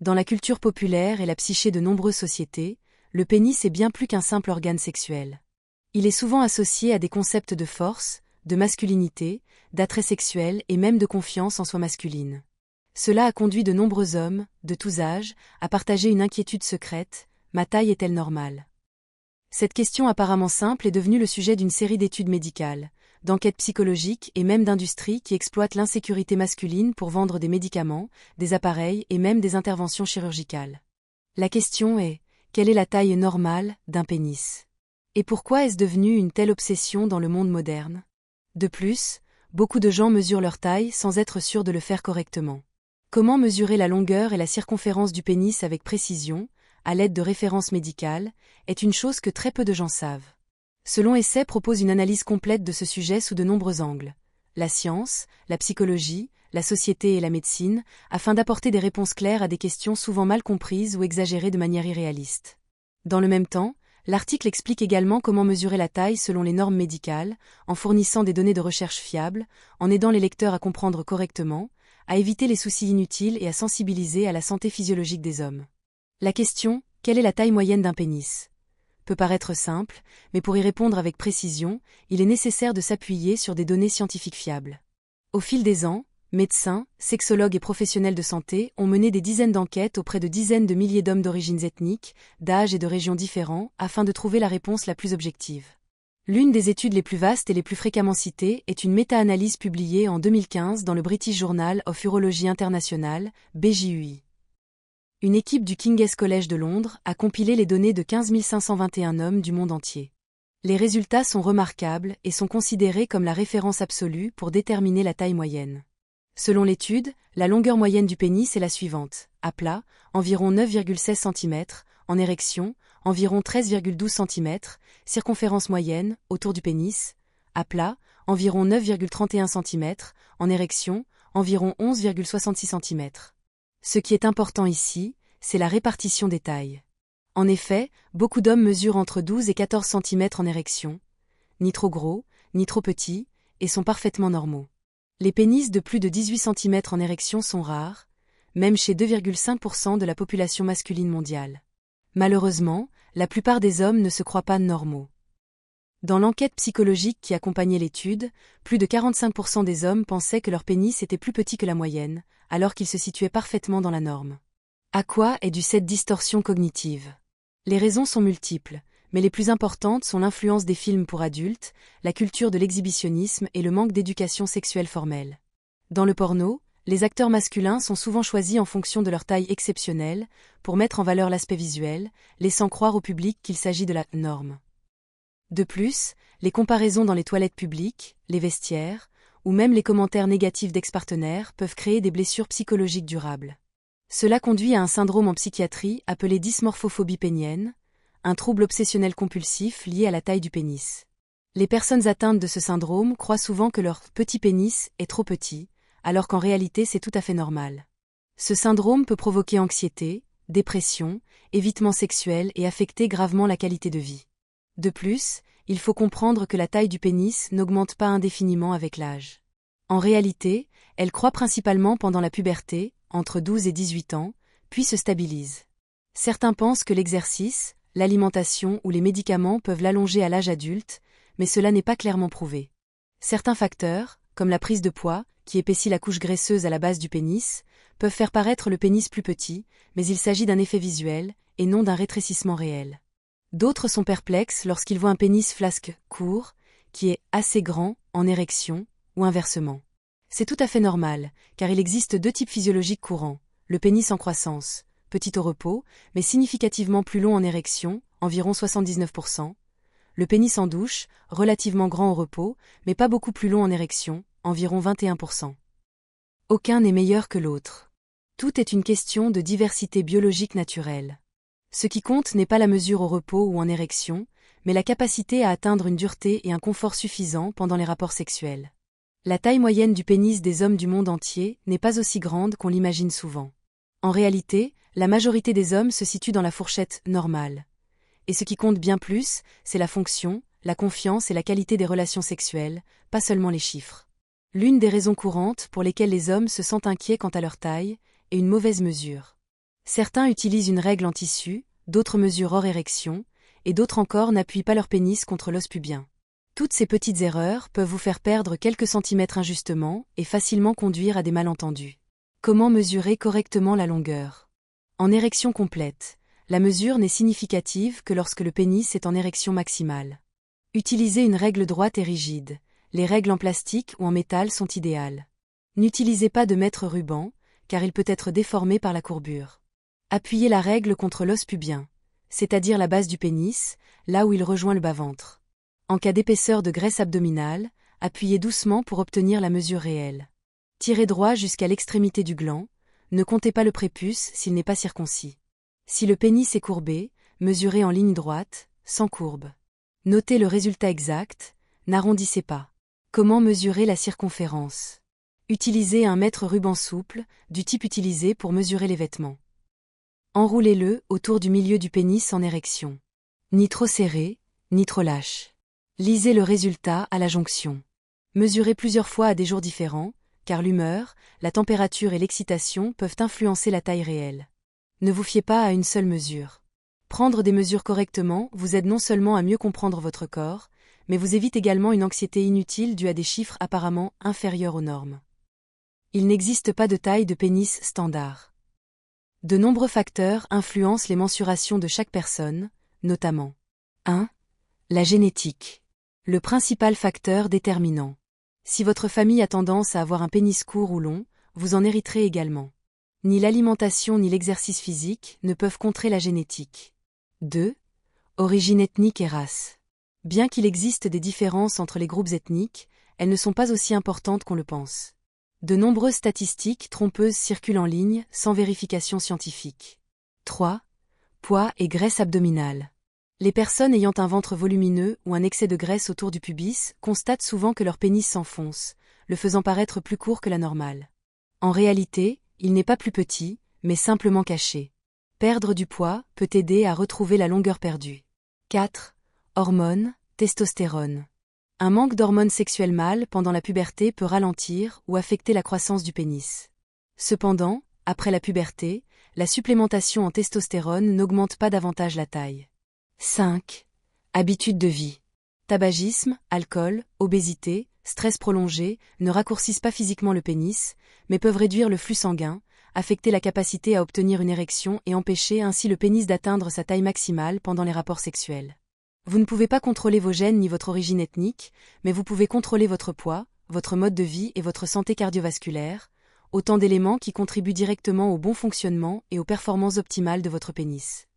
Dans la culture populaire et la psyché de nombreuses sociétés, le pénis est bien plus qu'un simple organe sexuel. Il est souvent associé à des concepts de force, de masculinité, d'attrait sexuel et même de confiance en soi masculine. Cela a conduit de nombreux hommes, de tous âges, à partager une inquiétude secrète: ma taille est-elle normale? Cette question apparemment simple est devenue le sujet d'une série d'études médicales, d'enquêtes psychologiques et même d'industries qui exploitent l'insécurité masculine pour vendre des médicaments, des appareils et même des interventions chirurgicales. La question est: quelle est la taille normale d'un pénis? Et pourquoi est-ce devenu une telle obsession dans le monde moderne? De plus, beaucoup de gens mesurent leur taille sans être sûrs de le faire correctement. Comment mesurer la longueur et la circonférence du pénis avec précision, à l'aide de références médicales, est une chose que très peu de gens savent. Selon Essay propose une analyse complète de ce sujet sous de nombreux angles: la science, la psychologie, la société et la médecine, afin d'apporter des réponses claires à des questions souvent mal comprises ou exagérées de manière irréaliste. Dans le même temps, l'article explique également comment mesurer la taille selon les normes médicales, en fournissant des données de recherche fiables, en aidant les lecteurs à comprendre correctement, à éviter les soucis inutiles et à sensibiliser à la santé physiologique des hommes. La question: quelle est la taille moyenne d'un pénis? Peut paraître simple, mais pour y répondre avec précision, il est nécessaire de s'appuyer sur des données scientifiques fiables. Au fil des ans, médecins, sexologues et professionnels de santé ont mené des dizaines d'enquêtes auprès de dizaines de milliers d'hommes d'origines ethniques, d'âges et de régions différents afin de trouver la réponse la plus objective. L'une des études les plus vastes et les plus fréquemment citées est une méta-analyse publiée en 2015 dans le British Journal of Urology International, BJUI. Une équipe du King's College de Londres a compilé les données de 15 521 hommes du monde entier. Les résultats sont remarquables et sont considérés comme la référence absolue pour déterminer la taille moyenne. Selon l'étude, la longueur moyenne du pénis est la suivante: à plat, environ 9,16 cm, en érection, environ 13,12 cm, circonférence moyenne, autour du pénis, à plat, environ 9,31 cm, en érection, environ 11,66 cm. Ce qui est important ici, c'est la répartition des tailles. En effet, beaucoup d'hommes mesurent entre 12 et 14 cm en érection, ni trop gros, ni trop petits, et sont parfaitement normaux. Les pénis de plus de 18 cm en érection sont rares, même chez 2,5% de la population masculine mondiale. Malheureusement, la plupart des hommes ne se croient pas normaux. Dans l'enquête psychologique qui accompagnait l'étude, plus de 45% des hommes pensaient que leur pénis était plus petit que la moyenne, alors qu'il se situait parfaitement dans la norme. À quoi est due cette distorsion cognitive? Les raisons sont multiples, mais les plus importantes sont l'influence des films pour adultes, la culture de l'exhibitionnisme et le manque d'éducation sexuelle formelle. Dans le porno, les acteurs masculins sont souvent choisis en fonction de leur taille exceptionnelle, pour mettre en valeur l'aspect visuel, laissant croire au public qu'il s'agit de la norme. De plus, les comparaisons dans les toilettes publiques, les vestiaires, ou même les commentaires négatifs d'ex-partenaires peuvent créer des blessures psychologiques durables. Cela conduit à un syndrome en psychiatrie appelé dysmorphophobie pénienne, un trouble obsessionnel compulsif lié à la taille du pénis. Les personnes atteintes de ce syndrome croient souvent que leur petit pénis est trop petit, alors qu'en réalité c'est tout à fait normal. Ce syndrome peut provoquer anxiété, dépression, évitement sexuel et affecter gravement la qualité de vie. De plus, il faut comprendre que la taille du pénis n'augmente pas indéfiniment avec l'âge. En réalité, elle croît principalement pendant la puberté, entre 12 et 18 ans, puis se stabilise. Certains pensent que l'exercice, l'alimentation ou les médicaments peuvent l'allonger à l'âge adulte, mais cela n'est pas clairement prouvé. Certains facteurs, comme la prise de poids, qui épaissit la couche graisseuse à la base du pénis, peuvent faire paraître le pénis plus petit, mais il s'agit d'un effet visuel, et non d'un rétrécissement réel. D'autres sont perplexes lorsqu'ils voient un pénis flasque court, qui est assez grand, en érection, ou inversement. C'est tout à fait normal, car il existe deux types physiologiques courants: le pénis en croissance, petit au repos, mais significativement plus long en érection, environ 79%, le pénis en douche, relativement grand au repos, mais pas beaucoup plus long en érection, environ 21%. Aucun n'est meilleur que l'autre. Tout est une question de diversité biologique naturelle. Ce qui compte n'est pas la mesure au repos ou en érection, mais la capacité à atteindre une dureté et un confort suffisants pendant les rapports sexuels. La taille moyenne du pénis des hommes du monde entier n'est pas aussi grande qu'on l'imagine souvent. En réalité, la majorité des hommes se situe dans la fourchette normale. Et ce qui compte bien plus, c'est la fonction, la confiance et la qualité des relations sexuelles, pas seulement les chiffres. L'une des raisons courantes pour lesquelles les hommes se sentent inquiets quant à leur taille est une mauvaise mesure. Certains utilisent une règle en tissu, d'autres mesurent hors érection, et d'autres encore n'appuient pas leur pénis contre l'os pubien. Toutes ces petites erreurs peuvent vous faire perdre quelques centimètres injustement et facilement conduire à des malentendus. Comment mesurer correctement la longueur? En érection complète, la mesure n'est significative que lorsque le pénis est en érection maximale. Utilisez une règle droite et rigide. Les règles en plastique ou en métal sont idéales. N'utilisez pas de mètre ruban, car il peut être déformé par la courbure. Appuyez la règle contre l'os pubien, c'est-à-dire la base du pénis, là où il rejoint le bas-ventre. En cas d'épaisseur de graisse abdominale, appuyez doucement pour obtenir la mesure réelle. Tirez droit jusqu'à l'extrémité du gland, ne comptez pas le prépuce s'il n'est pas circoncis. Si le pénis est courbé, mesurez en ligne droite, sans courbe. Notez le résultat exact, n'arrondissez pas. Comment mesurer la circonférence? Utilisez un mètre ruban souple, du type utilisé pour mesurer les vêtements. Enroulez-le autour du milieu du pénis en érection. Ni trop serré, ni trop lâche. Lisez le résultat à la jonction. Mesurez plusieurs fois à des jours différents, car l'humeur, la température et l'excitation peuvent influencer la taille réelle. Ne vous fiez pas à une seule mesure. Prendre des mesures correctement vous aide non seulement à mieux comprendre votre corps, mais vous évite également une anxiété inutile due à des chiffres apparemment inférieurs aux normes. Il n'existe pas de taille de pénis standard. De nombreux facteurs influencent les mensurations de chaque personne, notamment 1. La génétique. Le principal facteur déterminant. Si votre famille a tendance à avoir un pénis court ou long, vous en hériterez également. Ni l'alimentation ni l'exercice physique ne peuvent contrer la génétique. 2. Origine ethnique et race. Bien qu'il existe des différences entre les groupes ethniques, elles ne sont pas aussi importantes qu'on le pense. De nombreuses statistiques trompeuses circulent en ligne, sans vérification scientifique. 3. Poids et graisse abdominale. Les personnes ayant un ventre volumineux ou un excès de graisse autour du pubis constatent souvent que leur pénis s'enfonce, le faisant paraître plus court que la normale. En réalité, il n'est pas plus petit, mais simplement caché. Perdre du poids peut aider à retrouver la longueur perdue. 4. Hormones, testostérone. Un manque d'hormones sexuelles mâles pendant la puberté peut ralentir ou affecter la croissance du pénis. Cependant, après la puberté, la supplémentation en testostérone n'augmente pas davantage la taille. 5. Habitudes de vie. Tabagisme, alcool, obésité, stress prolongé ne raccourcissent pas physiquement le pénis, mais peuvent réduire le flux sanguin, affecter la capacité à obtenir une érection et empêcher ainsi le pénis d'atteindre sa taille maximale pendant les rapports sexuels. Vous ne pouvez pas contrôler vos gènes ni votre origine ethnique, mais vous pouvez contrôler votre poids, votre mode de vie et votre santé cardiovasculaire, autant d'éléments qui contribuent directement au bon fonctionnement et aux performances optimales de votre pénis.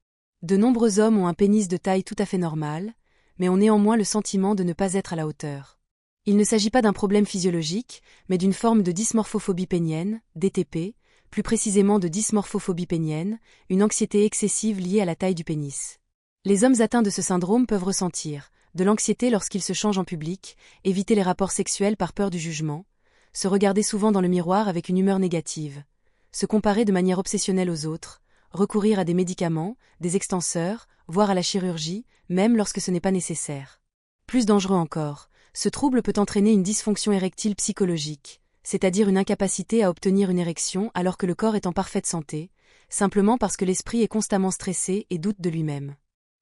De nombreux hommes ont un pénis de taille tout à fait normale, mais ont néanmoins le sentiment de ne pas être à la hauteur. Il ne s'agit pas d'un problème physiologique, mais d'une forme de dysmorphophobie pénienne, DTP, plus précisément de dysmorphophobie pénienne, une anxiété excessive liée à la taille du pénis. Les hommes atteints de ce syndrome peuvent ressentir de l'anxiété lorsqu'ils se changent en public, éviter les rapports sexuels par peur du jugement, se regarder souvent dans le miroir avec une humeur négative, se comparer de manière obsessionnelle aux autres, recourir à des médicaments, des extenseurs, voire à la chirurgie, même lorsque ce n'est pas nécessaire. Plus dangereux encore, ce trouble peut entraîner une dysfonction érectile psychologique, c'est-à-dire une incapacité à obtenir une érection alors que le corps est en parfaite santé, simplement parce que l'esprit est constamment stressé et doute de lui-même.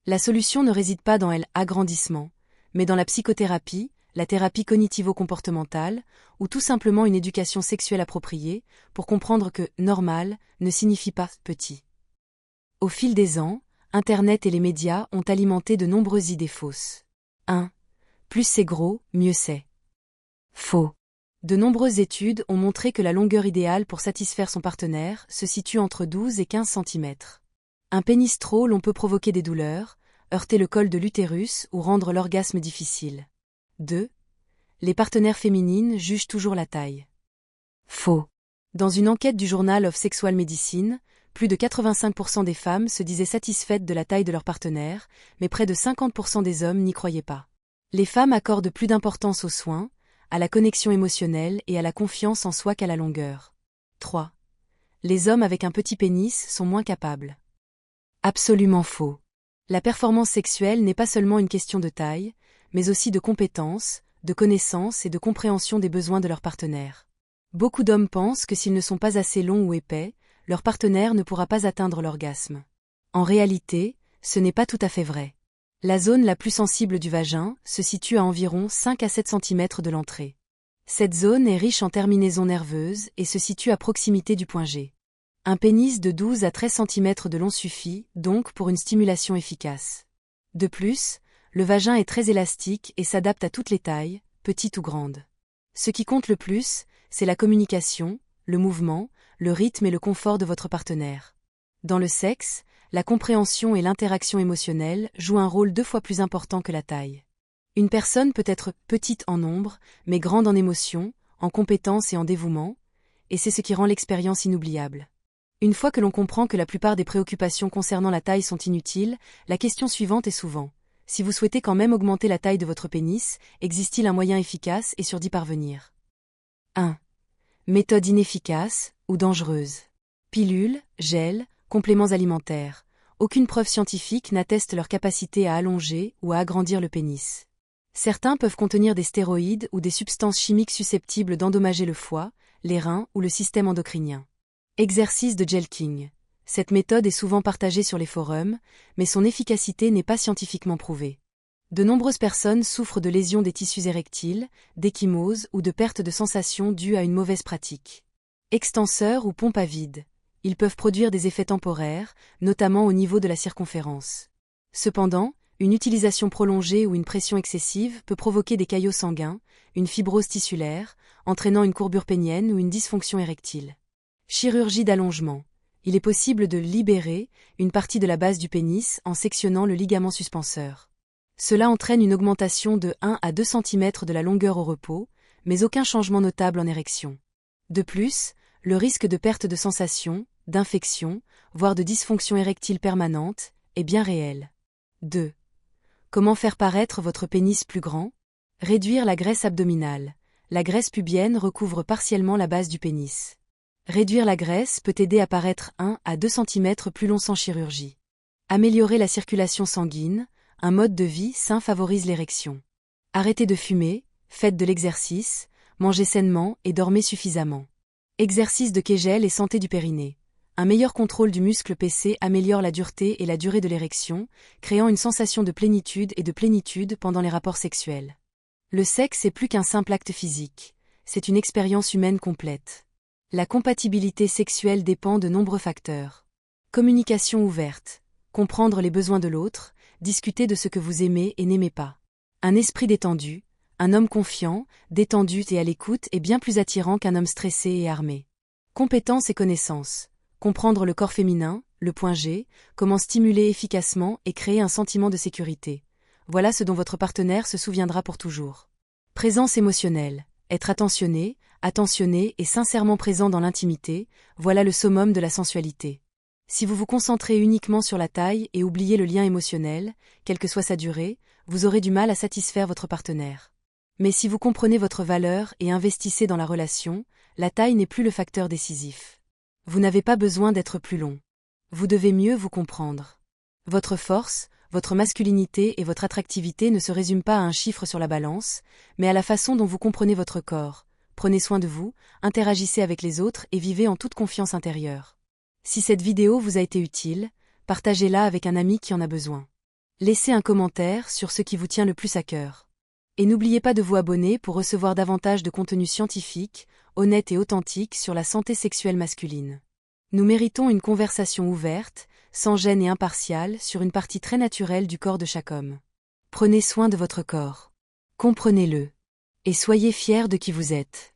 La solution ne réside pas dans l'agrandissement, mais dans la psychothérapie, la thérapie cognitivo-comportementale, ou tout simplement une éducation sexuelle appropriée, pour comprendre que « normal » ne signifie pas « petit ». Au fil des ans, Internet et les médias ont alimenté de nombreuses idées fausses. 1. Plus c'est gros, mieux c'est. Faux. De nombreuses études ont montré que la longueur idéale pour satisfaire son partenaire se situe entre 12 et 15 cm. Un pénis trop long peut provoquer des douleurs, heurter le col de l'utérus ou rendre l'orgasme difficile. 2. Les partenaires féminines jugent toujours la taille. Faux. Dans une enquête du Journal of Sexual Medicine, plus de 85% des femmes se disaient satisfaites de la taille de leur partenaire, mais près de 50% des hommes n'y croyaient pas. Les femmes accordent plus d'importance aux soins, à la connexion émotionnelle et à la confiance en soi qu'à la longueur. 3. Les hommes avec un petit pénis sont moins capables. Absolument faux. La performance sexuelle n'est pas seulement une question de taille, mais aussi de compétences, de connaissances et de compréhension des besoins de leur partenaire. Beaucoup d'hommes pensent que s'ils ne sont pas assez longs ou épais, leur partenaire ne pourra pas atteindre l'orgasme. En réalité, ce n'est pas tout à fait vrai. La zone la plus sensible du vagin se situe à environ 5 à 7 cm de l'entrée. Cette zone est riche en terminaisons nerveuses et se situe à proximité du point G. Un pénis de 12 à 13 cm de long suffit, donc, pour une stimulation efficace. De plus, le vagin est très élastique et s'adapte à toutes les tailles, petites ou grandes. Ce qui compte le plus, c'est la communication, le mouvement, le rythme et le confort de votre partenaire. Dans le sexe, la compréhension et l'interaction émotionnelle jouent un rôle 2 fois plus important que la taille. Une personne peut être petite en nombre, mais grande en émotion, en compétence et en dévouement, et c'est ce qui rend l'expérience inoubliable. Une fois que l'on comprend que la plupart des préoccupations concernant la taille sont inutiles, la question suivante est souvent: si vous souhaitez quand même augmenter la taille de votre pénis, existe-t-il un moyen efficace et sûr d'y parvenir? 1. Méthode inefficace ou dangereuse. Pilules, gels, compléments alimentaires. Aucune preuve scientifique n'atteste leur capacité à allonger ou à agrandir le pénis. Certains peuvent contenir des stéroïdes ou des substances chimiques susceptibles d'endommager le foie, les reins ou le système endocrinien. Exercice de jelqing. Cette méthode est souvent partagée sur les forums, mais son efficacité n'est pas scientifiquement prouvée. De nombreuses personnes souffrent de lésions des tissus érectiles, d'échymose ou de perte de sensation due à une mauvaise pratique. Extenseurs ou pompes à vide. Ils peuvent produire des effets temporaires, notamment au niveau de la circonférence. Cependant, une utilisation prolongée ou une pression excessive peut provoquer des caillots sanguins, une fibrose tissulaire, entraînant une courbure pénienne ou une dysfonction érectile. Chirurgie d'allongement. Il est possible de libérer une partie de la base du pénis en sectionnant le ligament suspenseur. Cela entraîne une augmentation de 1 à 2 cm de la longueur au repos, mais aucun changement notable en érection. De plus, le risque de perte de sensation, d'infection, voire de dysfonction érectile permanente, est bien réel. 2. Comment faire paraître votre pénis plus grand? Réduire la graisse abdominale. La graisse pubienne recouvre partiellement la base du pénis. Réduire la graisse peut aider à paraître 1 à 2 cm plus long sans chirurgie. Améliorer la circulation sanguine. Un mode de vie sain favorise l'érection. Arrêtez de fumer, faites de l'exercice, mangez sainement et dormez suffisamment. Exercice de Kegel et santé du périnée. Un meilleur contrôle du muscle PC améliore la dureté et la durée de l'érection, créant une sensation de plénitude et de plénitude pendant les rapports sexuels. Le sexe est plus qu'un simple acte physique, c'est une expérience humaine complète. La compatibilité sexuelle dépend de nombreux facteurs. Communication ouverte. Comprendre les besoins de l'autre, discuter de ce que vous aimez et n'aimez pas. Un esprit détendu, un homme confiant, détendu et à l'écoute est bien plus attirant qu'un homme stressé et armé. Compétences et connaissances. Comprendre le corps féminin, le point G, comment stimuler efficacement et créer un sentiment de sécurité. Voilà ce dont votre partenaire se souviendra pour toujours. Présence émotionnelle. Être attentionné et sincèrement présent dans l'intimité, voilà le summum de la sensualité. Si vous vous concentrez uniquement sur la taille et oubliez le lien émotionnel, quelle que soit sa durée, vous aurez du mal à satisfaire votre partenaire. Mais si vous comprenez votre valeur et investissez dans la relation, la taille n'est plus le facteur décisif. Vous n'avez pas besoin d'être plus long. Vous devez mieux vous comprendre. Votre force, votre masculinité et votre attractivité ne se résument pas à un chiffre sur la balance, mais à la façon dont vous comprenez votre corps. Prenez soin de vous, interagissez avec les autres et vivez en toute confiance intérieure. Si cette vidéo vous a été utile, partagez-la avec un ami qui en a besoin. Laissez un commentaire sur ce qui vous tient le plus à cœur. Et n'oubliez pas de vous abonner pour recevoir davantage de contenu scientifique, honnête et authentique sur la santé sexuelle masculine. Nous méritons une conversation ouverte, sans gêne et impartiale sur une partie très naturelle du corps de chaque homme. Prenez soin de votre corps. Comprenez-le. Et soyez fiers de qui vous êtes.